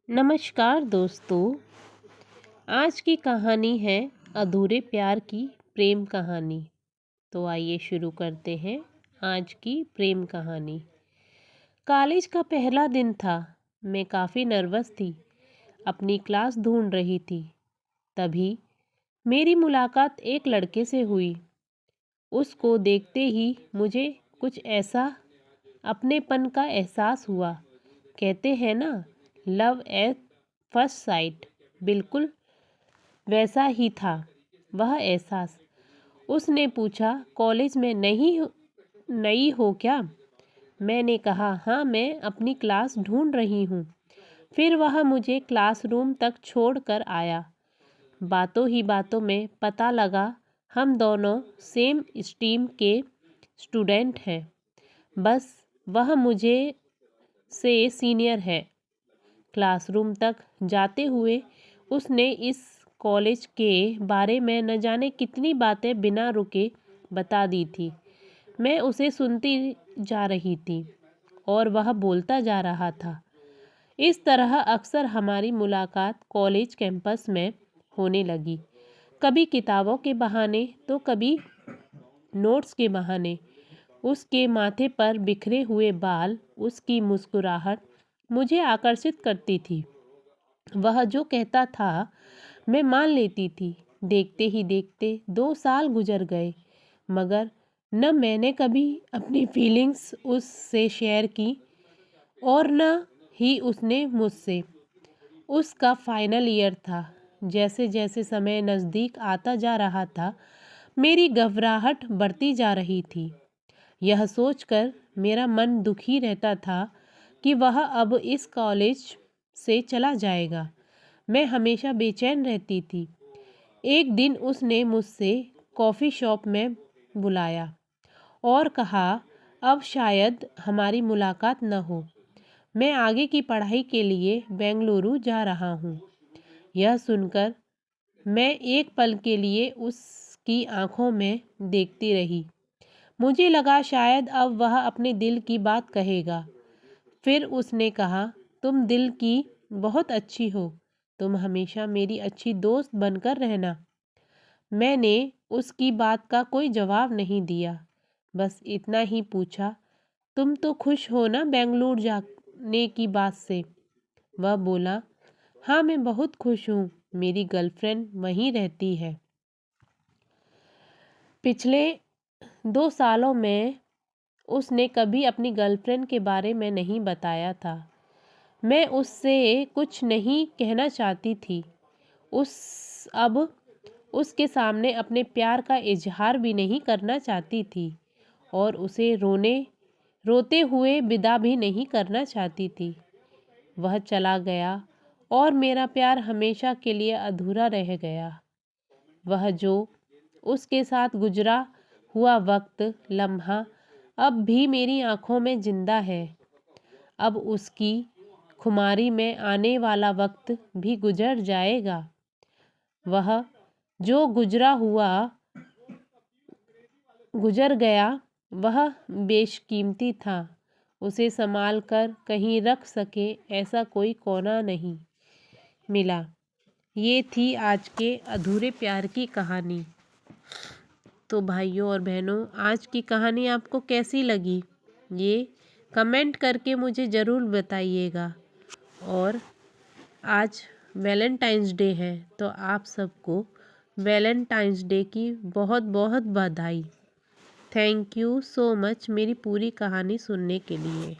नमस्कार दोस्तों। आज की कहानी है अधूरे प्यार की प्रेम कहानी। तो आइए शुरू करते हैं आज की प्रेम कहानी। कॉलेज का पहला दिन था। मैं काफ़ी नर्वस थी, अपनी क्लास ढूंढ रही थी। तभी मेरी मुलाकात एक लड़के से हुई। उसको देखते ही मुझे कुछ ऐसा अपनेपन का एहसास हुआ। कहते हैं ना, लव एट फर्स्ट साइट। बिल्कुल वैसा ही था वह एहसास। उसने पूछा, कॉलेज में नई हो क्या? मैंने कहा, हाँ, मैं अपनी क्लास ढूंढ रही हूँ। फिर वह मुझे क्लासरूम तक छोड़ कर आया। बातों ही बातों में पता लगा हम दोनों सेम स्ट्रीम के स्टूडेंट हैं। बस वह मुझे से सीनियर है। क्लासरूम तक जाते हुए उसने इस कॉलेज के बारे में न जाने कितनी बातें बिना रुके बता दी थी। मैं उसे सुनती जा रही थी और वह बोलता जा रहा था। इस तरह अक्सर हमारी मुलाकात कॉलेज कैंपस में होने लगी। कभी किताबों के बहाने तो कभी नोट्स के बहाने। उसके माथे पर बिखरे हुए बाल, उसकी मुस्कुराहट मुझे आकर्षित करती थी। वह जो कहता था मैं मान लेती थी। देखते ही देखते 2 साल गुजर गए, मगर न मैंने कभी अपनी फीलिंग्स उससे शेयर की और न ही उसने मुझसे। उसका फाइनल ईयर था। जैसे जैसे समय नज़दीक आता जा रहा था, मेरी घबराहट बढ़ती जा रही थी। यह सोचकर मेरा मन दुखी रहता था कि वह अब इस कॉलेज से चला जाएगा। मैं हमेशा बेचैन रहती थी। एक दिन उसने मुझसे कॉफ़ी शॉप में बुलाया और कहा, अब शायद हमारी मुलाकात न हो। मैं आगे की पढ़ाई के लिए बेंगलुरु जा रहा हूँ। यह सुनकर मैं एक पल के लिए उसकी आंखों में देखती रही। मुझे लगा शायद अब वह अपने दिल की बात कहेगा। फिर उसने कहा, तुम दिल की बहुत अच्छी हो। तुम हमेशा मेरी अच्छी दोस्त बनकर रहना। मैंने उसकी बात का कोई जवाब नहीं दिया। बस इतना ही पूछा, तुम तो खुश हो ना बेंगलुरु जाने की बात से? वह बोला, हाँ, मैं बहुत खुश हूँ। मेरी गर्लफ्रेंड वहीं रहती है। पिछले 2 सालों में उसने कभी अपनी गर्लफ्रेंड के बारे में नहीं बताया था। मैं उससे कुछ नहीं कहना चाहती थी। अब उसके सामने अपने प्यार का इजहार भी नहीं करना चाहती थी और उसे रोते हुए विदा भी नहीं करना चाहती थी। वह चला गया और मेरा प्यार हमेशा के लिए अधूरा रह गया। वह जो उसके साथ गुजरा हुआ वक्त, लम्हा अब भी मेरी आंखों में जिंदा है। अब उसकी खुमारी में आने वाला वक्त भी गुजर जाएगा। वह जो गुजर गया वह बेशकीमती था। उसे संभाल कर कहीं रख सके ऐसा कोई कोना नहीं मिला। ये थी आज के अधूरे प्यार की कहानी। तो भाइयों और बहनों, आज की कहानी आपको कैसी लगी ये कमेंट करके मुझे ज़रूर बताइएगा। और आज वैलेंटाइंस डे है, तो आप सबको वैलेंटाइंस डे की बहुत बहुत बधाई। थैंक यू सो मच मेरी पूरी कहानी सुनने के लिए।